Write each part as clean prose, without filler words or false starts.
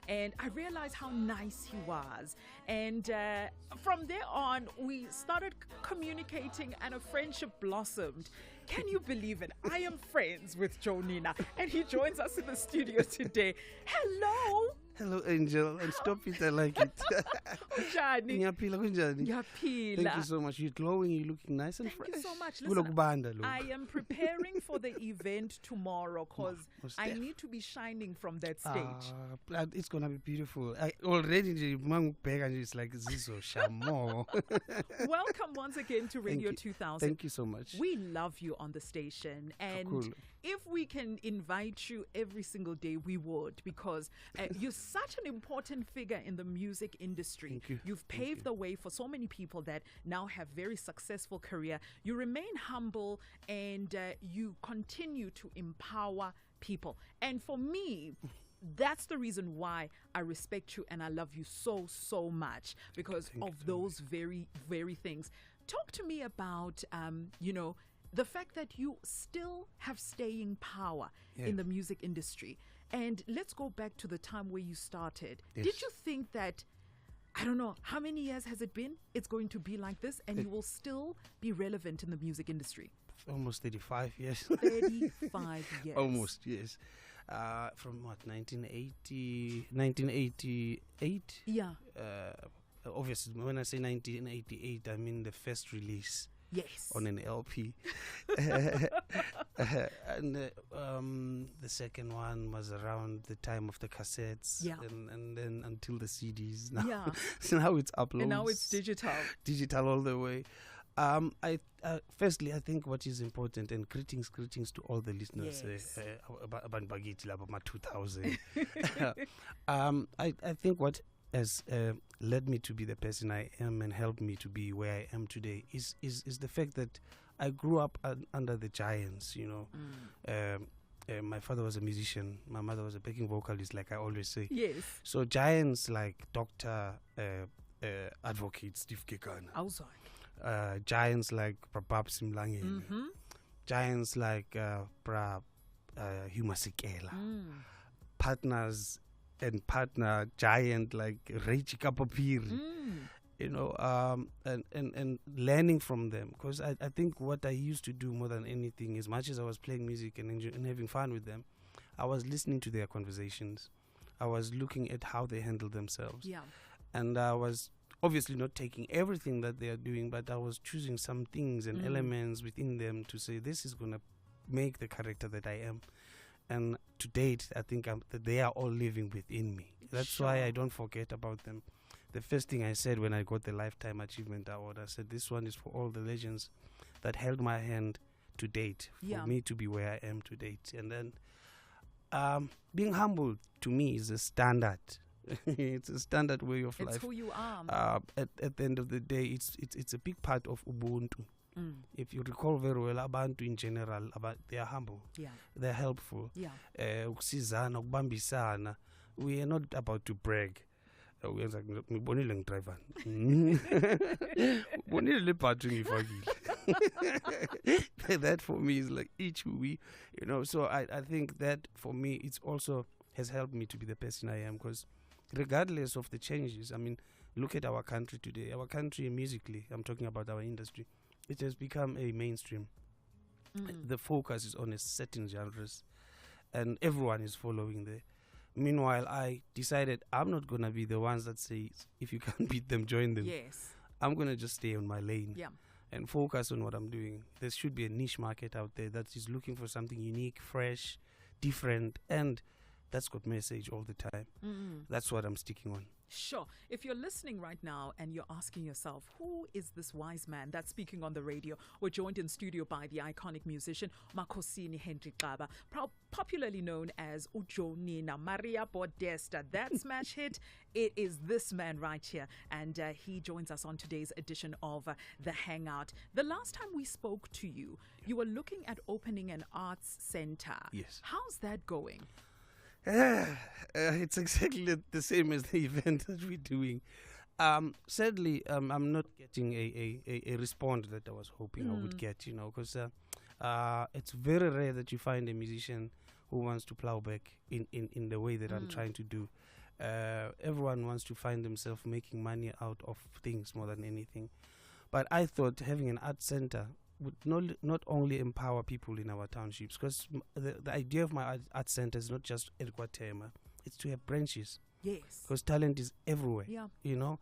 and I realized how nice he was. And from there on, we started communicating, and a friendship blossomed. Can you believe it? I am friends with Joe Nina, and he joins us in the studio today. Hello. Hello, Angel, and stop it. I like it. Unjani? Ngiyaphila kunjani? Ngiyaphila. Thank you so much. You're glowing. You're looking nice and fresh. Thank you so much. Kulokubanda, Listen, look. I am preparing for the event tomorrow because Most I def. need to be shining from that stage. It's gonna be beautiful. I already mangubheka and it's like Zizo Shamo. Welcome once again to Radio you. 2000. Thank you so much. We love you on the station, and cool. if we can invite you every single day, we would, because you're such an important figure in the music industry. Thank you. You've paved the way for so many people that now have very successful career. You remain humble, and you continue to empower people. And for me, that's the reason why I respect you and I love you so, so much, because Thank of you so those very, very things. Talk to me about, the fact that you still have staying power in the music industry. And let's go back to the time where you started. Yes. Did you think that, I don't know, how many years has it been? It's going to be like this, and you will still be relevant in the music industry? Almost 35 years. 35 years. Almost, yes. From what, 1988? Yeah. Obviously, when I say 1988, I mean the first release. Yes. On an LP. And the second one was around the time of the cassettes. Yeah. And then until the CDs. Now. Yeah. So now it's uploads. And now it's digital. Digital all the way. Firstly, I think what is important, and greetings to all the listeners about Bagiti, about 2000. I think what has led me to be the person I am and helped me to be where I am today is the fact that I grew up under the giants, you know. My father was a musician. My mother was a backing vocalist, like I always say. Yes. So giants like Dr. Advocate Steve Kekana. Giants like Prabhap Simlangeni. Giants like Hugh Masekela. Partner giant like Reichi Kapapiri. You know, and learning from them, because I think what I used to do more than anything, as much as I was playing music and having fun with them, I was listening to their conversations. I was looking at how they handle themselves. Yeah. And I was obviously not taking everything that they are doing, but I was choosing some things and elements within them to say, this is going to make the character that I am. And to date, I think that they are all living within me. That's why I don't forget about them. The first thing I said when I got the Lifetime Achievement Award, I said, this one is for all the legends that held my hand to date, for me to be where I am to date. And then being humble, to me, is a standard. It's a standard way of life. It's who you are. At the end of the day, it's a big part of Ubuntu. If you recall very well, Abantu in general, they are humble. Yeah. They're helpful. Yeah. Ukusizana, ukubambisana. We are not about to brag. We are like, ngibonile ngidriver. Ngibonile le battery ngifakile. That for me is like each we, you know. So I think that for me, it's also has helped me to be the person I am, because regardless of the changes, I mean, look at our country today. Our country musically, I'm talking about our industry, it has become a mainstream. The focus is on a certain genres, and everyone is following there. Meanwhile, I decided I'm not going to be the ones that say, if you can't beat them, join them. Yes. I'm going to just stay on my lane and focus on what I'm doing. There should be a niche market out there that is looking for something unique, fresh, different, and that's got message all the time. That's what I'm sticking on. Sure. If you're listening right now and you're asking yourself, who is this wise man that's speaking on the radio? We're joined in studio by the iconic musician Makhosini Henry Xaba, popularly known as Ujo Nina Maria Bodesta. That smash hit, it is this man right here. And he joins us on today's edition of The Hangout. The last time we spoke to you, you were looking at opening an arts center. Yes. How's that going? It's exactly the same as the event that we're doing. Sadly, I'm not getting a response that I was hoping I would get, you know, because it's very rare that you find a musician who wants to plow back in the way that I'm trying to do. Everyone wants to find themselves making money out of things more than anything. But I thought having an art center would not only empower people in our townships, because the idea of my art center is not just Ekwatema, it's to have branches. Yes. Because talent is everywhere, you know.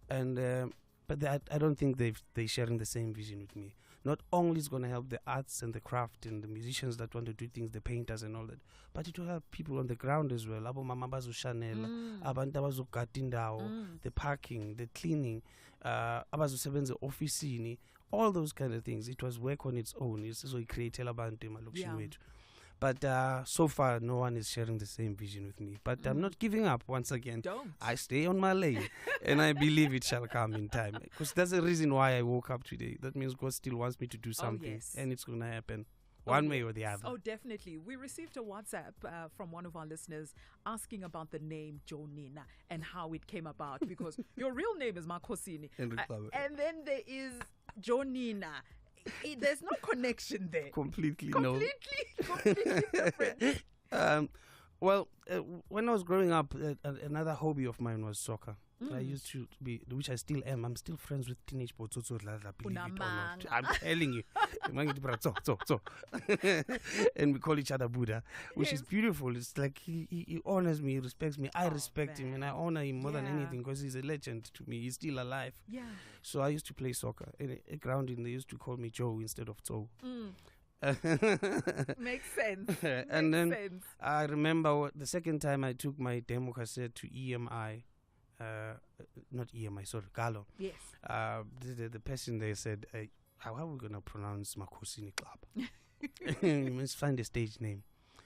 And but I don't think they're sharing the same vision with me. Not only it's going to help the arts and the craft and the musicians that want to do things, the painters and all that, but it will help people on the ground as well. Abo mama bazoshanela, abantu abazogada indawo, the parking, the cleaning, abazosebenza officini, all those kind of things. It was work on its own. It's so create abantu emalokishini wethu. But so far, no one is sharing the same vision with me. But I'm not giving up once again. Don't. I stay on my lane, and I believe it shall come in time. Because that's the reason why I woke up today. That means God still wants me to do something, and it's going to happen one way or the other. Oh, definitely. We received a WhatsApp from one of our listeners asking about the name Jonina and how it came about, because your real name is Makhosini. And then there is Jonina. There's no connection there. Completely different. Well, when I was growing up, another hobby of mine was soccer. I used to be, which I still am. I'm still friends with teenage Botsotso, believe it or not. I'm telling you. And we call each other Buddha, which is beautiful. It's like he honors me, he respects me. I respect him, and I honor him more than anything, because he's a legend to me. He's still alive. Yeah. So I used to play soccer. In a grounding, they used to call me Joe instead of Tso. Makes sense. And then I remember the second time I took my demo cassette to EMI. Not EMI, sorry, Galo. Yes. The person there said, how are we going to pronounce Makhosini Club? You must find a stage name.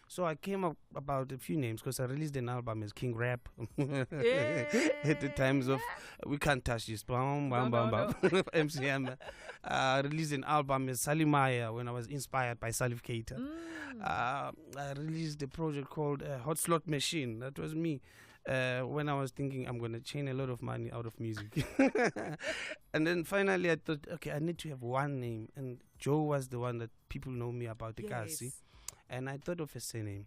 So I came up about a few names, because I released an album as King Rap at the times of We Can't Touch This. MCM. I released an album as Salimaya when I was inspired by Salif Keita. I released a project called Hot Slot Machine. That was me. When I was thinking I'm going to chain a lot of money out of music. And then finally I thought, okay, I need to have one name. And Joe was the one that people know me about, the Kasi. And I thought of a surname.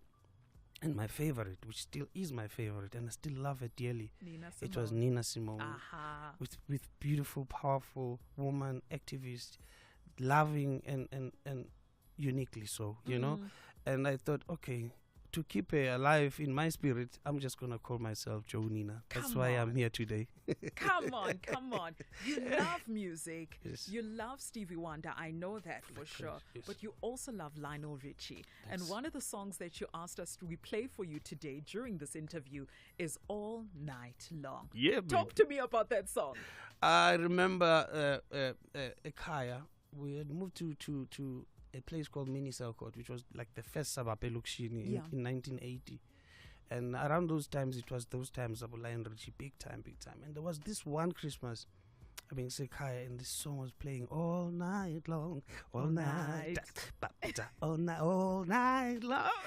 And my favorite, which still is my favorite, and I still love it dearly, it was Nina Simone. With beautiful, powerful woman, activist, loving and uniquely so, you know. And I thought, okay, to keep her alive in my spirit, I'm just going to call myself Joe Nina. That's why I'm here today. Come on. You love music. Yes. You love Stevie Wonder. I know that for sure. Yes. But you also love Lionel Richie. Yes. And one of the songs that you asked us to replay for you today during this interview is All Night Long. Yeah, Talk to me about that song. I remember Ekaya. We had moved to a place called Mini Selkot, which was like the first suburb in 1980. And around those times, it was those times of Lionel Richie, big time. And there was this one Christmas, I mean, Sekaya, and this song was playing all night long, all night long.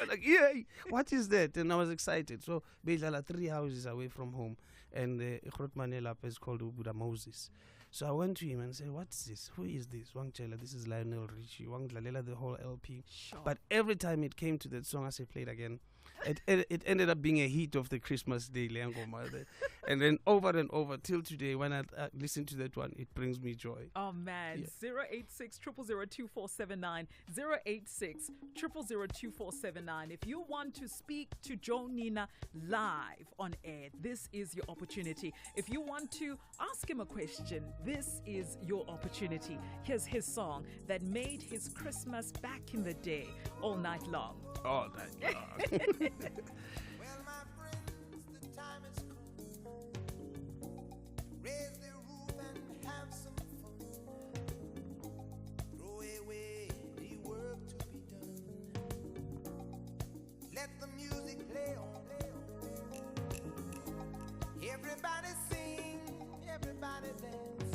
Like, yay, what is that? And I was excited. So, basically, 3 houses away from home, and the Manela is called Ubuda Moses. So I went to him and said, what's this? Who is this? Wangchela, this is Lionel Richie. Wanglalela, the whole LP. Sure. But every time it came to that song, I said, play it again. It ended up being a hit of the Christmas Day, and then over and over till today, when I listen to that one, it brings me joy. Oh man, 086 0002479, 086 0002479. If you want to speak to Joe Nina live on air, this is your opportunity. If you want to ask him a question, this is your opportunity. Here's his song that made his Christmas back in the day, All Night Long. All night long. Well, my friends, the time is cool. Raise the roof and have some fun. Throw away the work to be done. Let the music play on. Everybody sing, everybody dance.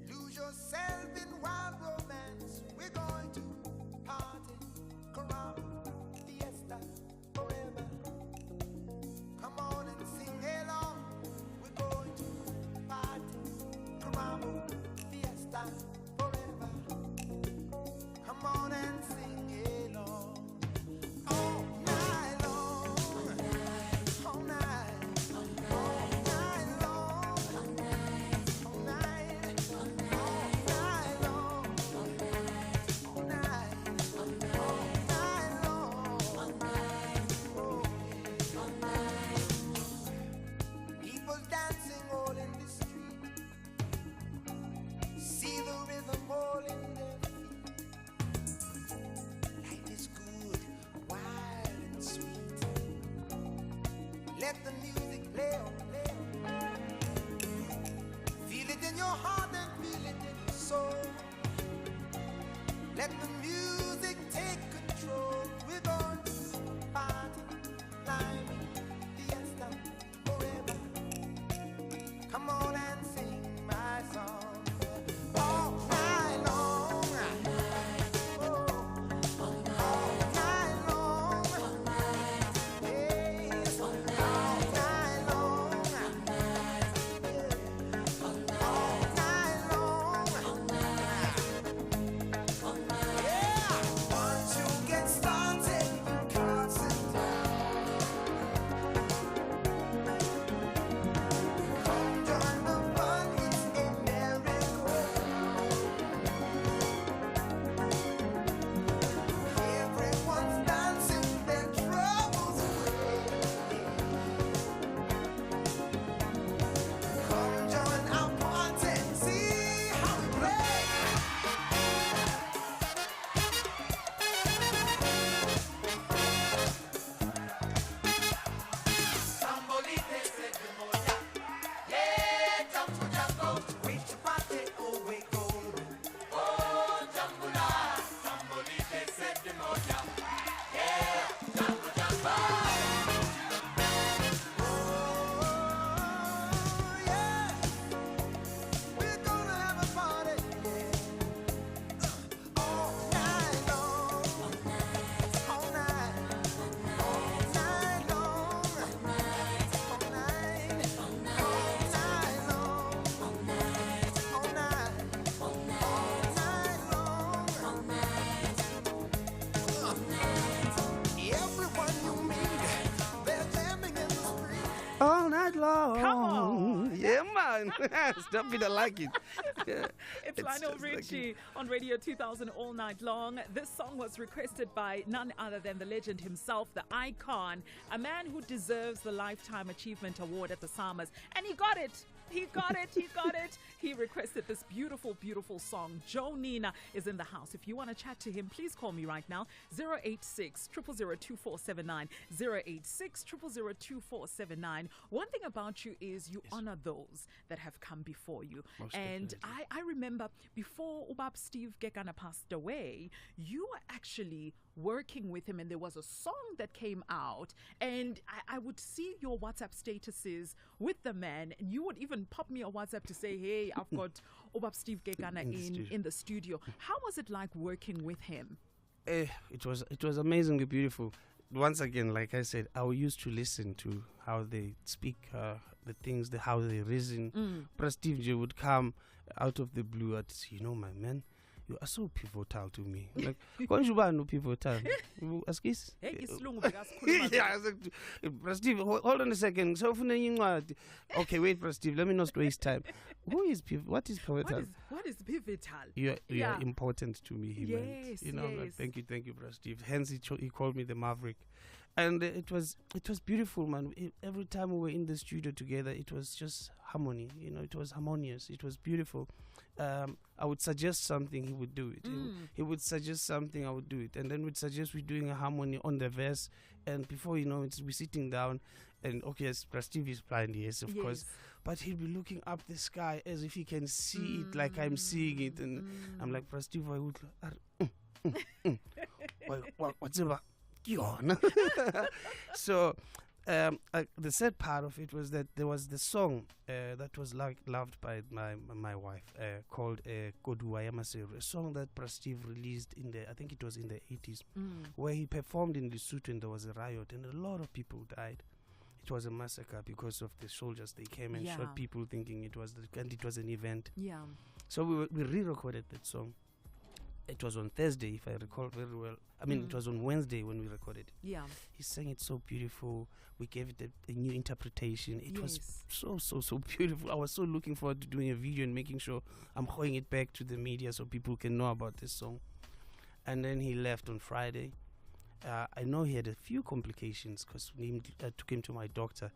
Lose yourself in wild romance. We're going to party. Fiesta forever. Come on and sing along. We're going to party. Caramba, fiesta forever. Come on and sing along. All night long. All night. the music play on, play on. Feel it in your heart and feel it in your soul. Let the music take control. We're going to party, climbing, fiesta, forever. Come on and sing my song all night long. Oh, all night long. Yes, all night long. Yeah, all night long. Yeah, once you get started, you can't sit down. Come join the fun, it's a merry-go-round. Everyone's dancing their troubles away. Come join our party, see how we play. Tambolite se demoya, yeah, jambo jambo, reach your party, oh we go. Oh, jambula, tambolite se demoya, yeah, jambo jambo. Oh, yeah, we're gonna have a party, yeah. All night long, all night, all night long. All night, all night long, all night, all night, all night long. Everyone you meet, they're jamming in the street. All night long. Come on. Yeah, man. Stop it, I like it. Yeah. It's Lionel just like Richie on Radio 2000 all night long. This song was requested by none other than the legend himself, the icon, a man who deserves the Lifetime Achievement Award at the Summers. And he got it. He got it. He got it. He requested this beautiful, beautiful song. Joe Nina is in the house. If you want to chat to him, please call me right now. 086 000 2479. 086 000 2479. One thing about you is you honor those that have come before you. Most And definitely. I remember before Ubab Steve Gekana passed away, you were actually working with him, and there was a song that came out, and I would see your WhatsApp statuses with the man, and you would even pop me a WhatsApp to say, hey, I've got Ubab Steve Gekana In the studio. in the studio. How was it like working with him? It was amazingly beautiful. Once again, like I said, I used to listen to how they speak, the things, how they reason. Steve J would come out of the blue and say, my man, you are so pivotal to me. Like, konjuba no pivotal. Askis? Hey, isilungu bekasikhuluma Yeah, I was like, Steve, hold on a second. So, okay, wait, Steve, let me not waste time. What is pivotal? What is pivotal? You're Yeah. important to me. He meant. Yes, Like, yes. thank you, Bro Steve. Hence, he called me the Maverick, and it was beautiful, man. Every time we were in the studio together, it was just harmony. It was harmonious. It was beautiful. I would suggest something, he would do it. He would suggest something, I would do it, and then we'd suggest we're doing a harmony on the verse, and before you know, we're sitting down, and okay, yes, Bro Steve is blind, yes, of course. But he'll be looking up the sky as if he can see it like I'm seeing it. And I'm like, Bro Steve, I would what's about? So the sad part of it was that there was the song that was loved by my wife called Koduwa Yamaseru, a song that Bro Steve released I think it was in the 80s, where he performed in Lesotho, and there was a riot and a lot of people died. It was a massacre because of the soldiers. They came and shot people thinking it was an event. Yeah. So we re-recorded that song. It was on Thursday, if I recall very well. I mean, it was on Wednesday when we recorded it. Yeah. He sang it so beautiful. We gave it a new interpretation. It was so beautiful. I was so looking forward to doing a video and making sure I'm throwing it back to the media so people can know about this song. And then he left on Friday. I know he had a few complications because I took him to my doctor.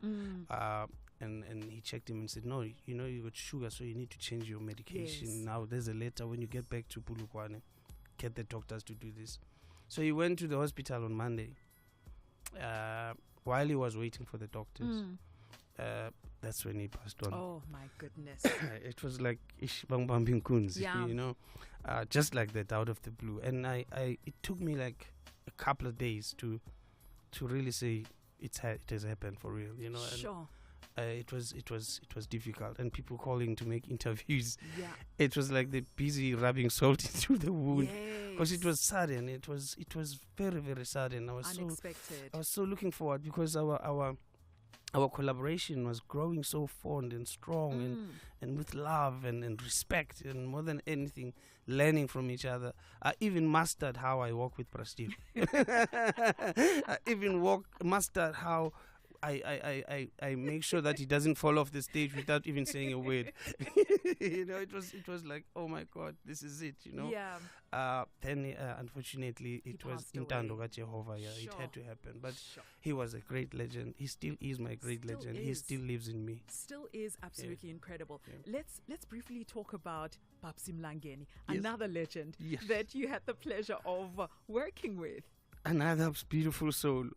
And he checked him and said, no, you got sugar, so you need to change your medication. Yes. Now there's a letter when you get back to Polokwane, get the doctors to do this. So he went to the hospital on Monday while he was waiting for the doctors. that's when he passed on. Oh my goodness. It was like ish bang bang bing kunzi, Yeah. you know, just like that, out of the blue. And it took me like a couple of days to really say it has happened for real, you know. And Sure. it was difficult, and people calling to make interviews. Yeah. It was like they're busy rubbing salt into the wound, because it Yes. was sudden. It was very, very sudden. I was Unexpected. so looking forward, because our collaboration was growing so fond and strong, and with love and respect, and more than anything, learning from each other. I even mastered how I walk with Prestige. I even mastered how I make sure that he doesn't fall off the stage without even saying a word. You know, it was like, oh my God, this is it, you know. Yeah. Then unfortunately it was passed in away. Tando Jehovah. Yeah, Sure. it had to happen. But Sure. he was a great legend. He still is my great Still legend. He is. still lives in me. Still is absolutely incredible. Yeah. Let's briefly talk about Babsi Mlangeni, Yes. another legend Yes. that you had the pleasure of working with. Another beautiful soul.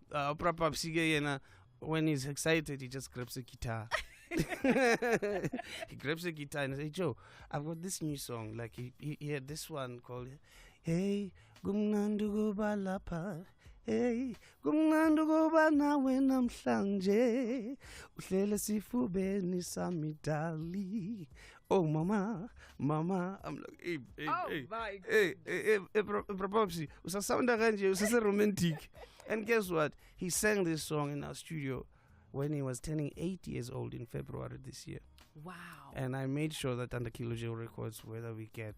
When he's excited, he just grabs a guitar. He grabs a guitar and says, Joe, I've got this new song. Like he had this one called Hey Gumnandu Goba Lapa. Hey Gumnandu Goba Nawe Namhlanje. Uhlele sifubeni samidali. Oh mama. I'm like, hey. My Probably usasounda kanje usase romantic. And guess what? He sang this song in our studio when he was turning 8 years old in February this year. Wow. And I made sure that under Kilojo Records, whether we get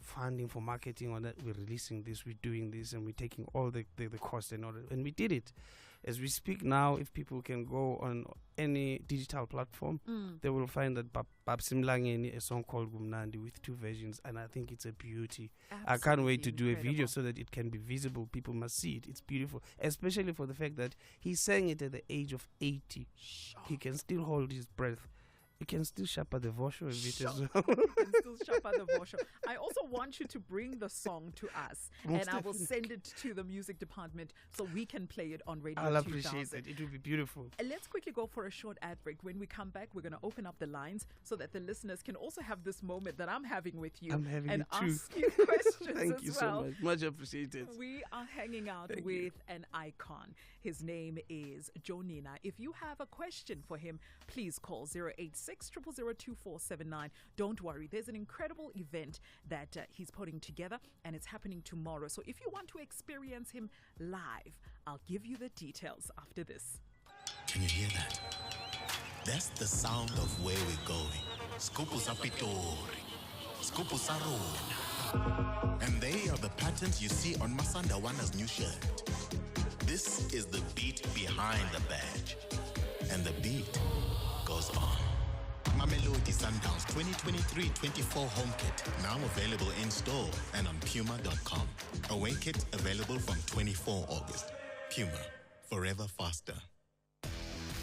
funding for marketing or that, we're releasing this, we're doing this, and we're taking all the cost and all that. And we did it. As we speak now, if people can go on any digital platform, they will find that Babsi Mlangeni, a song called Gumnandi with 2 versions, and I think it's a beauty. I can't wait to do a video so that it can be visible. People must see it. It's beautiful, especially for the fact that he sang it at the age of 80. Sure. He can still hold his breath. You can still sharper the vosho a bit as well. You can still shop at the Vosho. I also want you to bring the song to us, Most and I will definitely. send it to the music department so we can play it on Radio I'll 2000. appreciate it. It will be beautiful. Let's quickly go for a short ad break. When we come back, we're going to open up the lines so that the listeners can also have this moment that I'm having with you I'm having and it too. ask you questions Thank as you well. so much. Much appreciated. We are hanging out Thank with you. an icon. His name is Jonina. If you have a question for him, please call 086 000 2479. Don't worry, there's an incredible event that he's putting together, and it's happening tomorrow. So if you want to experience him live, I'll give you the details after this. Can you hear that? That's the sound of where we're going. Skupu sa Pitori. Skupu sa Rona. And they are the patterns you see on Masanda Wana's new shirt. This is the beat behind the badge. And the beat goes on. Mamelodi Sundowns 2023-24 home kit, now available in store and on Puma.com. Away kit available from 24 August. Puma, forever faster.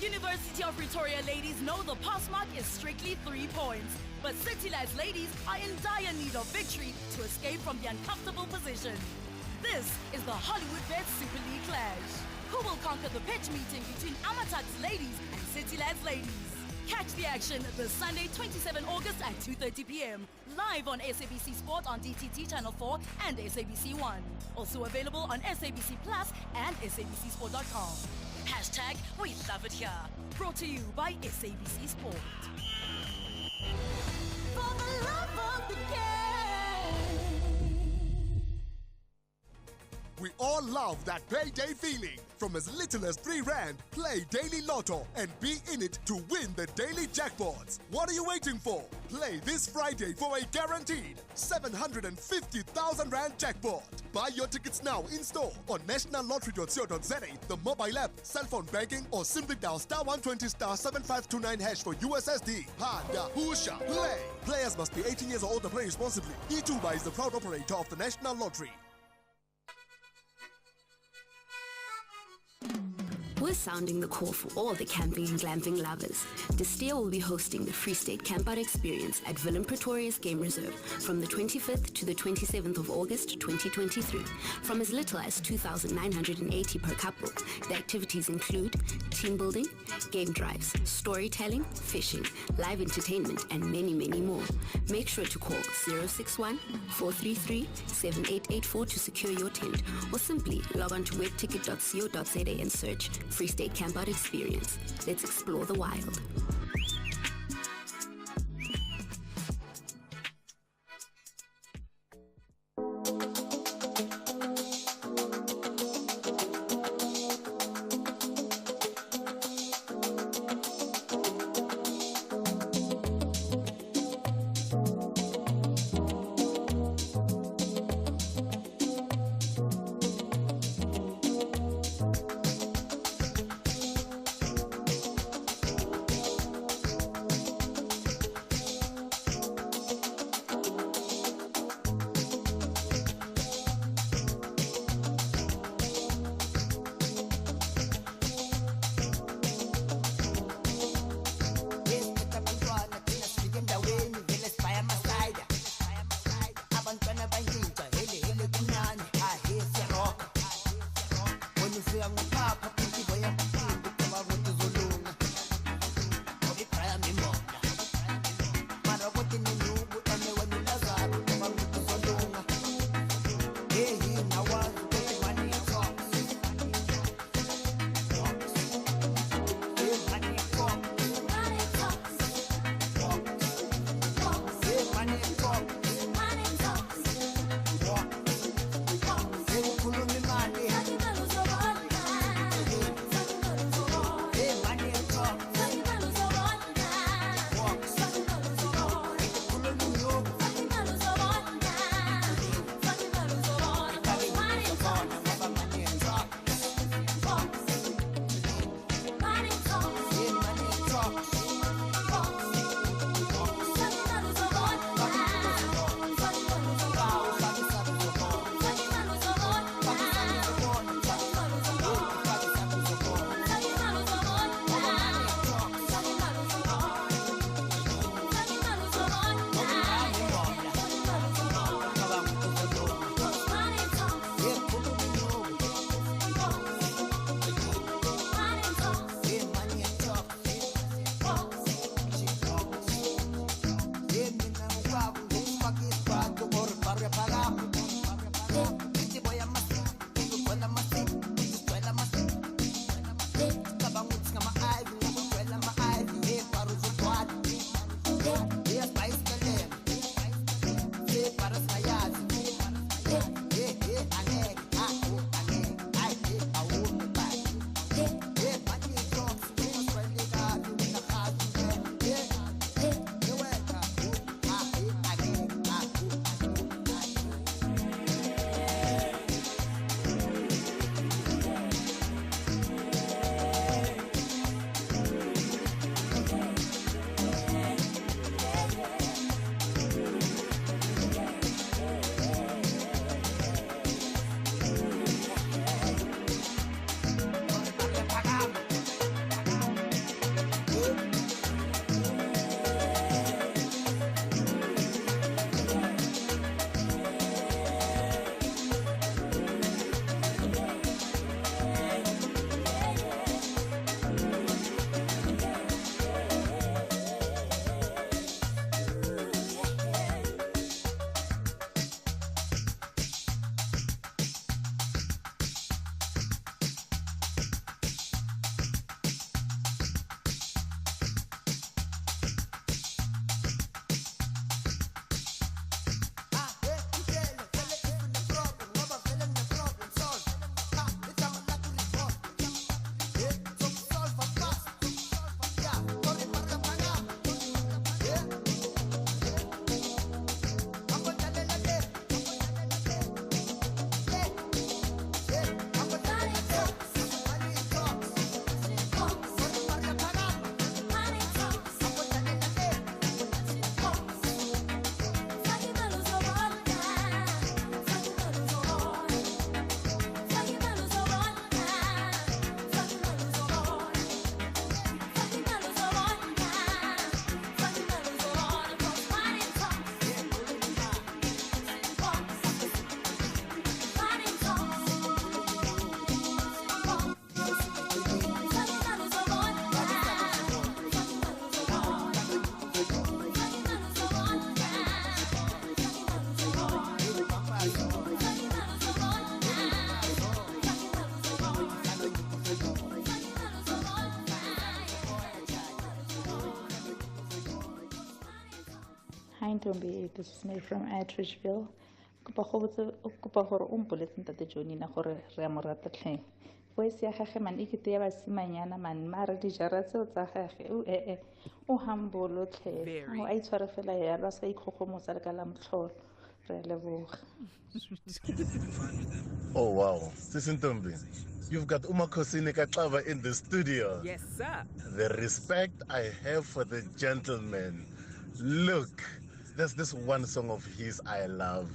University of Pretoria ladies know the pass mark is strictly 3 points. But City Lights ladies are in dire need of victory to escape from the uncomfortable position. This is the Hollywood Bet Super League clash. Who will conquer the pitch meeting between Amatax ladies and City Lights ladies? Catch the action this Sunday, 27 August at 2:30 p.m. live on SABC Sport on DTT Channel 4 and SABC 1. Also available on SABC Plus and SABCSport.com. Hashtag We Love It Here. Brought to you by SABC Sport. For the love of the game. We all love that payday feeling. From as little as 3 Rand, play Daily Lotto and be in it to win the daily jackpots. What are you waiting for? Play this Friday for a guaranteed 750,000 Rand jackpot. Buy your tickets now in store on nationallottery.co.za, the mobile app, cell phone banking, or simply dial *120 *7529# for USSD. Handa, Husha, play. Players must be 18 years or older. Play responsibly. Ituba is the proud operator of the National Lottery. We're sounding the call for all the camping and glamping lovers. Destia will be hosting the Free State Campout Experience at Willem Pretorius Game Reserve from the 25th to the 27th of August 2023. From as little as $2,980 per couple, the activities include team building, game drives, storytelling, fishing, live entertainment, and many, many more. Make sure to call 061-433-7884 to secure your tent, or simply log on to webticket.co.za and search Free State Campout Experience. Let's explore the wild. Hi, Ntombi. This is May from Atteridgeville. Kopa gore o mpoletse ntate Jonina gore re a mo rata tlhe. Voice ya gage man ikete ya basimanyana man mare dijara tseo tsa gage o humble tlhe. O a itshware fela ya ba sa ikgogomotsa le ka la motlholo. Re a leboga. Oh wow, Sisi Ntombi, you've got uMakhosini Kaxaba in the studio. Yes, sir. The respect I have for the gentleman. Look, there's this one song of his I love,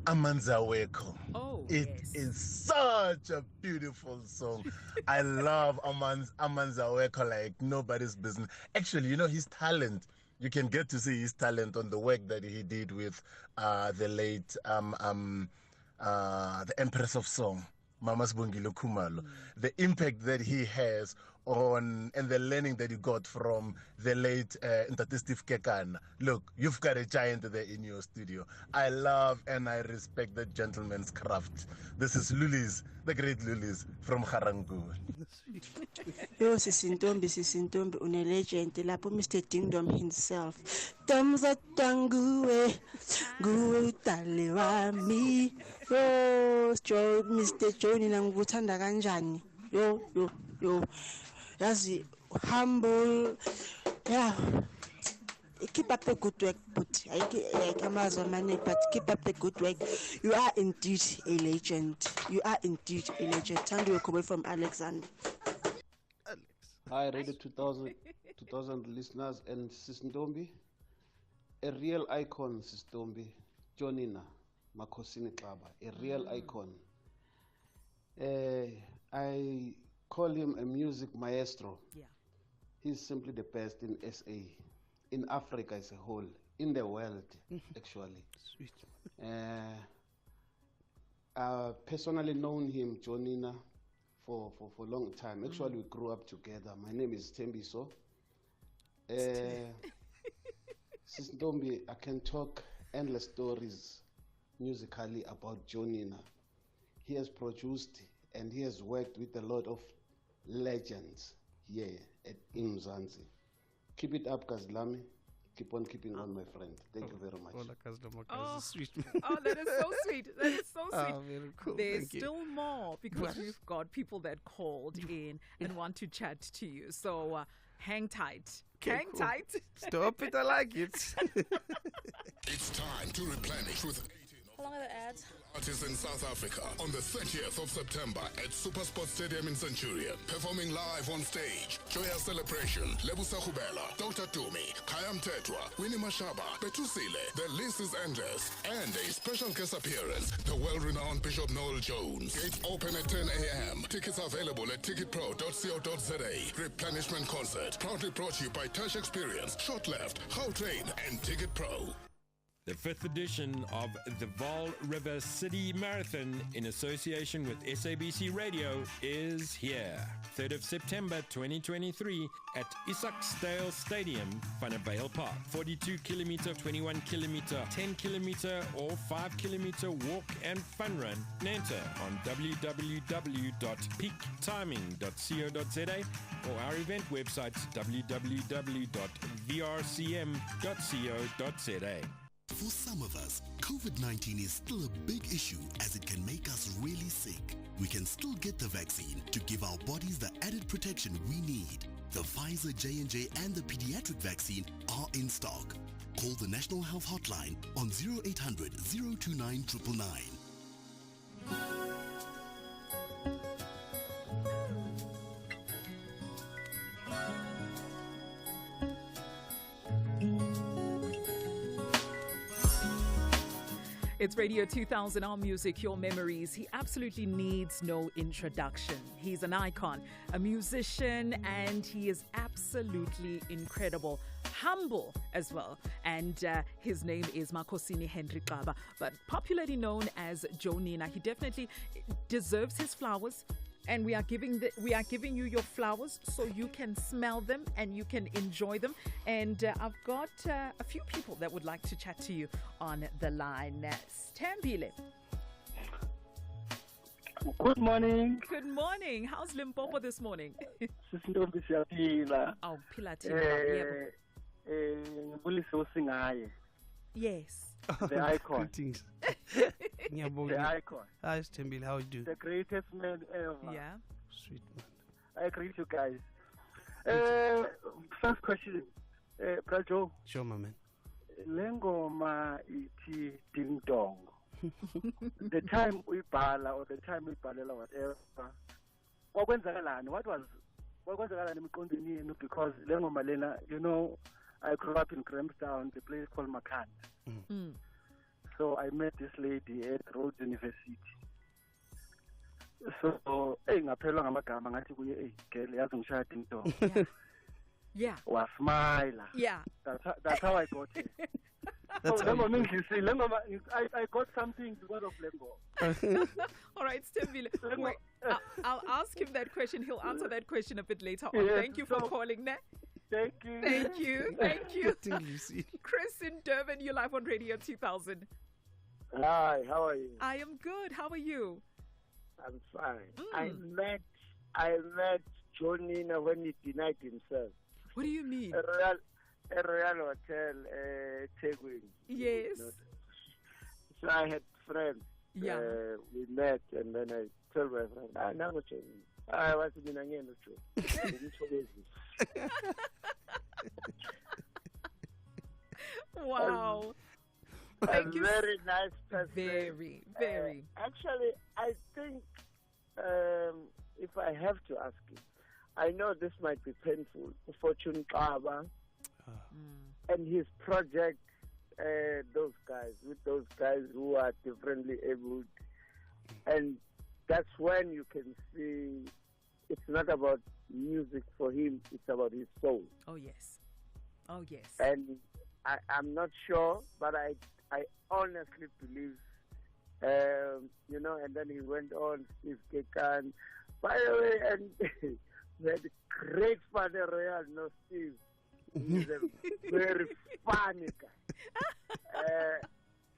Amanzaweko. Oh, It is such a beautiful song. I love Amanzaweko like nobody's business. Actually, you know his talent. You can get to see his talent on the work that he did with the late the Empress of Song, Mama Sibongile Khumalo. The impact that he has on and the learning that he got from the late Ntate Steve Kekana. Look, you've got a giant there in your studio. I love and I respect the gentleman's craft. This is Lulis, the great Lulis from Harangu. Yo, Sisi Ntombi, une legend, lapho Mr. Dingdom himself. Tamza tanguwe, guwe utale wami. Yo, Mr. Jonina ngikuthanda kanjani. Yo. Yazi humble. Yeah. Keep up the good work, but keep up the good work. You are indeed a legend. Thank you from Alexander. Hi, Radio 2000 listeners and Sis Ntombi. A real icon, Sis Ntombi. Jonina Makhosini Kaxaba, a real icon. I call him a music maestro. Yeah. He's simply the best in SA, in Africa as a whole, in the world, actually. Sweet. I've personally known him, Jonina, for a long time. Actually, we grew up together. My name is Ntombi Meso. Sis Ntombi, I can talk endless stories musically about Jonina. He has produced and he has worked with a lot of legends here at Mzansi. Keep it up, Kazlami. Keep on keeping on, my friend. Thank you very much. Sweet. That is so sweet. That is so sweet. Very cool. There's Thank you. still more because we've got people that called in and want to chat to you. So hang tight. Okay, cool. Stop it, I like it. It's time to replenish with 18 How long are the ads? artists in South Africa on the 30th of September at SuperSport Stadium in Centurion. Performing live on stage. Joya Celebration, Lebusa Khubela, Dr. Dumi, Kayam Tetwa, Winnie Mashaba, Betusile. The list is endless. And a special guest appearance, the well-renowned Bishop Noel Jones. Gates open at 10 a.m. Tickets available at ticketpro.co.za. Replenishment concert, proudly brought to you by Touch Experience, Short Left, Gautrain, and Ticket Pro. The 5th edition of the Vaal River City Marathon in association with SABC Radio is here. 3rd of September 2023 at Isaacdale Stadium, Vanderbijl Park. 42 kilometer, 21 kilometer, 10 kilometer or 5 kilometer walk and fun run. Enter on www.peaktiming.co.za or our event website www.vrcm.co.za. For some of us, COVID-19 is still a big issue as it can make us really sick. We can still get the vaccine to give our bodies the added protection we need. The Pfizer, J&J and the pediatric vaccine are in stock. Call the National Health Hotline on 0800 029 999. It's Radio 2000, our music, your memories. He absolutely needs no introduction. He's an icon, a musician, and he is absolutely incredible. Humble as well. And his name is Makhosini Kaxaba, but popularly known as Jonina. He definitely deserves his flowers. And we are giving you your flowers so you can smell them and you can enjoy them. And I've got a few people that would like to chat to you on the line. Stambile. Good morning. Good morning. How's Limpopo this morning? Ntombi siyaphila. Oh, phila thina. ngibulise usingaye. Yes. The icon. Greetings. The icon. Hi, Stembil. How you do? The greatest man ever. Yeah. Sweet man. I greet you guys. First question, Brajo. Sure, my man. Lengoma iti ding dong. The time we bala or the time we balela whatever. What was emqondweni yenu? Because lengoma lena, you know, I grew up in Grahamstown, the place called Makan. So I met this lady at Rhodes University. So, ngaphelwa ngamagama ngathi kuye girl yazi ngishaya ding dong. Yeah. Wasmile. Yeah. That's how I got it. So I got something because of Lengo. All right, Stembil. I'll ask him that question. He'll answer that question a bit later on. Yes, Thank you for calling, Ne. Thank you. Thank you. Thank you. Chris in Durban, you're live on Radio 2000. Hi, how are you? I am good. How are you? I'm fine. I met Jonina when he denied himself. What do you mean? A Royal Hotel, Tegwin. Yes. So I had friends. Yeah. We met, and then I told my friend, never changed. I was in Wow. Thank you. Very nice person. Very, very. Actually, I think if I have to ask you, I know this might be painful. Fortune Kaba and his project, those guys who are differently abled. And that's when you can see it's not about music for him, it's about his soul. Oh, yes. Oh, yes. And I'm not sure, but I honestly believe, you know, and then he went on, Steve Kekan. By the way, and we had a great father royal, no Steve. He's a very funny guy.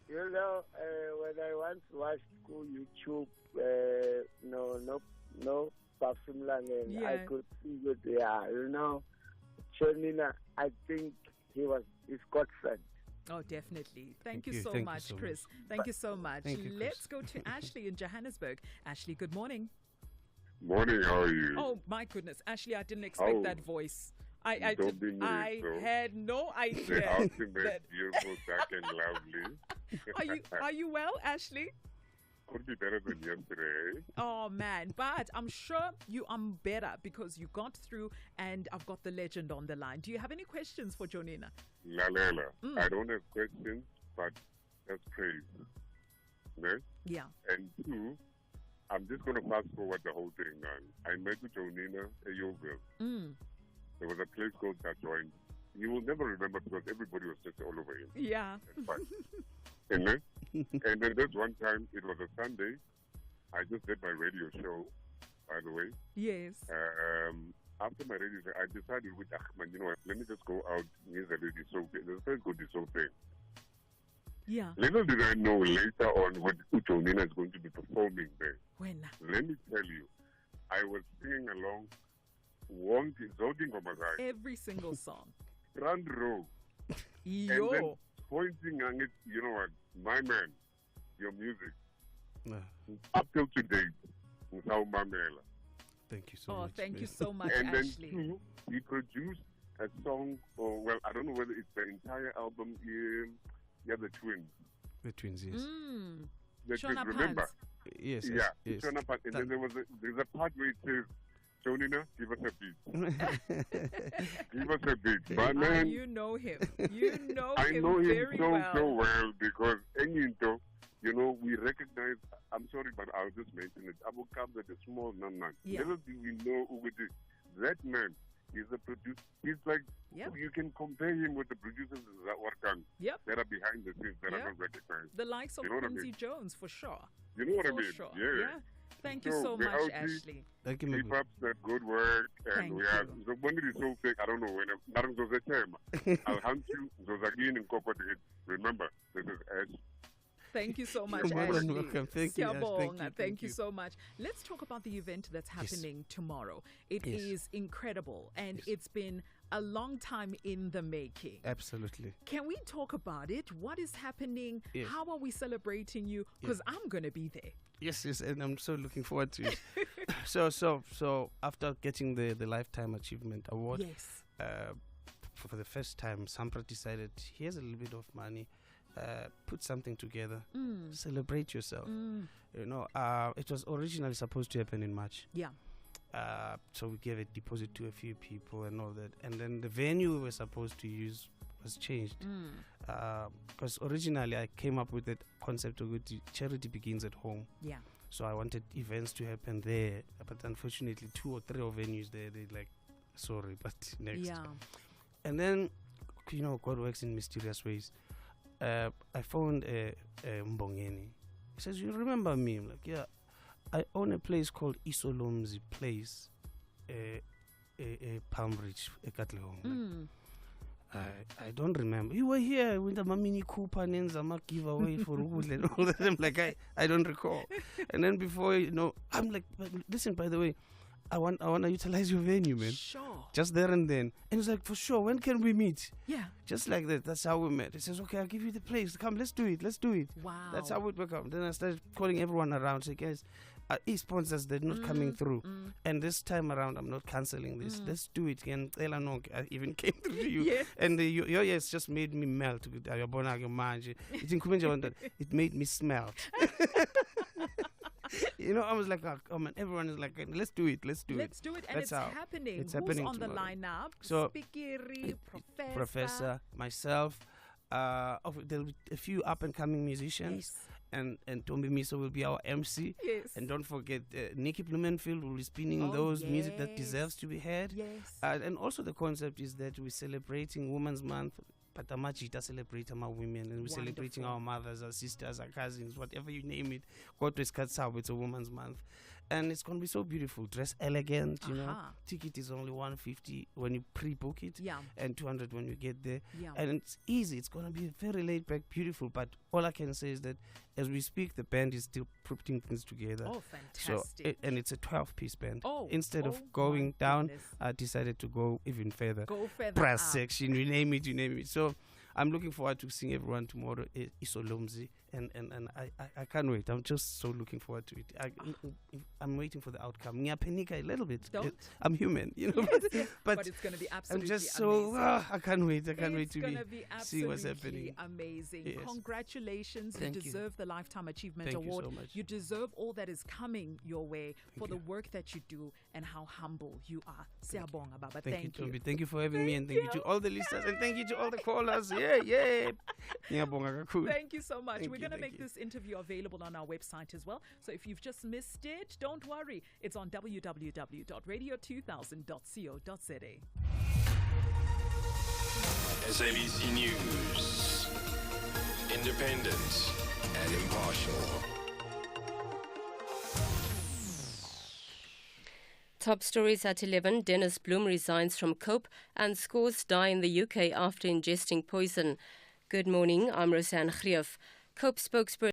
You know, when I once watched YouTube, no perfume lang, and I could see it. Yeah, you know, Jonina, I think he's godson. Oh, definitely. Thank you so much, Chris. Thank you so much. Let's go to Ashley in Johannesburg. Ashley, good morning. Morning, how are you? Oh, my goodness. Ashley, I didn't expect that voice. I had no idea. The ultimate, beautiful, dark and lovely. Are you well, Ashley? Could be better than yesterday. Oh, man. But I'm sure you are better because you got through and I've got the legend on the line. Do you have any questions for Jonina? Lalela. I don't have questions, but that's praise. No? Yeah. And two, I'm just going to fast forward the whole thing now. I met with Jonina at Yeoville. There was a place called Joint. You will never remember because everybody was just all over him. Yeah. And then there's one time, it was a Sunday. I just did my radio show, by the way. Yes. After my radio show, I decided with Ahmed, you know what, let me just go out near the radio show. The first good show thing. Yeah. Little did I know later on when Jonina is going to be performing there. When? Let me tell you, I was singing along, every single song. Front row. Yo. And then pointing on it, you know what, my man, your music. Up till today, thank you so much. Oh, thank you so much, and Ashley. Then two, he produced a song, well, I don't know whether it's the entire album. Yeah, the Twins. The Twins, yes. The Twins, remember? Yes. Yeah, yes. And then there's a part where it says, Jonina, give us a beat. Give us a beat. But man, you know him. You know I him know him very so well because you know, we recognize, I'm sorry, but I'll just mention it. Abu Kabda, the small man. Yeah. Little do we know who it is. That man is a producer. He's like, you can compare him with the producers that are behind the scenes that are not recognized. The likes of Quincy Jones, for sure. You know what I mean? Sure. Yeah. Thank you so much, Ashley. Thank you, keep up that good work, and we are. So when it is so fake, I don't know when. I'll hunt you. Remember, this is Ash. Thank you so much, Ashley. Welcome. Thank you, Ash. Thank you so much. Let's talk about the event that's happening tomorrow. It is incredible, and it's been a long time in the making. Absolutely. Can we talk about it? What is happening? Yes. How are we celebrating you? Because I'm going to be there. Yes, and I'm so looking forward to it. So after getting the Lifetime Achievement Award, yes, for the first time, Sampra decided, here's a little bit of money, put something together, celebrate yourself. You know, it was originally supposed to happen in March. Yeah. So we gave a deposit to a few people and all that, and then the venue we were supposed to use was changed. Because originally I came up with that concept of charity begins at home. Yeah. So I wanted events to happen there, but unfortunately 2 or 3 of venues there, they like, sorry, but next. Yeah. And then, you know, God works in mysterious ways. I phoned Mbongeni. He says, you remember me? I'm like, yeah. I own a place called Isolomzi Place, Palm Ridge, Ekatlehong. I don't remember. You were here with the Mini Cooper and Zama giveaway for Rugul and all that. I'm like, I don't recall. And then before, you know, I'm like, listen, by the way, I want to utilize your venue, man. Sure. Just there and then. And he's like, for sure, when can we meet? Yeah. Just like that. That's how we met. He says, okay, I'll give you the place. Come, let's do it. Wow. That's how it worked out. Then I started calling everyone around. Say, guys, e-sponsors, they're not coming through. And this time around, I'm not cancelling this. Let's do it. And I even came through to you. Yes. And your yes just made me melt. It made me smelt. You know, I was like, oh man, everyone is like, let's do it. Let's do it. And That's it's how. happening. It's Who's happening on the tomorrow. lineup? So, Spikiri, Professor, myself, there'll be a few up-and-coming musicians. Yes. And Ntombi Meso will be our MC. Yes. And don't forget, Nikki Blumenfield will be spinning those music that deserves to be heard. Yes. And also the concept is that we're celebrating Women's Month, but Amachita celebrating our women, and we're celebrating our mothers, our sisters, our cousins, whatever you name it. It's a Women's Month. And it's going to be so beautiful. Dress elegant, you know. Ticket is only 150 when you pre-book it. Yeah. And 200 when you get there. Yeah. And it's easy. It's going to be very laid back, beautiful. But all I can say is that as we speak, the band is still putting things together. Oh, fantastic. So, and it's a 12-piece band. Oh, instead of going down, I decided to go even further. Go further Brass up. section, you name it. So I'm looking forward to seeing everyone tomorrow, Isolomzi. And I can't wait. I'm just so looking forward to it. I'm waiting for the outcome. Ngiyapanika a little bit. Don't. I'm human, you know. Yes, but it's going to be absolutely I'm just amazing. so I can't wait. I can't wait to It's going to be see what's absolutely happening. amazing. Yes. Congratulations. Thank You you. deserve the Lifetime Achievement Thank you Award. so much. You deserve all that is coming your way for the you. work that you do and how humble you are. Siyabonga, Baba. Thank you, Thank you. Ntombi. Thank you for having me, and thank you to all the listeners, and thank you to all the callers. Yeah. Ngiyabonga kakhulu. Thank you so much. Thank We're you, going to thank make you. this interview available on our website as well. So if you've just missed it, don't worry. It's on www.radio2000.co.za. SABC News. Independent and impartial. Top stories at 11. Dennis Bloom resigns from COPE and scores die in the UK after ingesting poison. Good morning, I'm Roseanne Grief. COPE spokesperson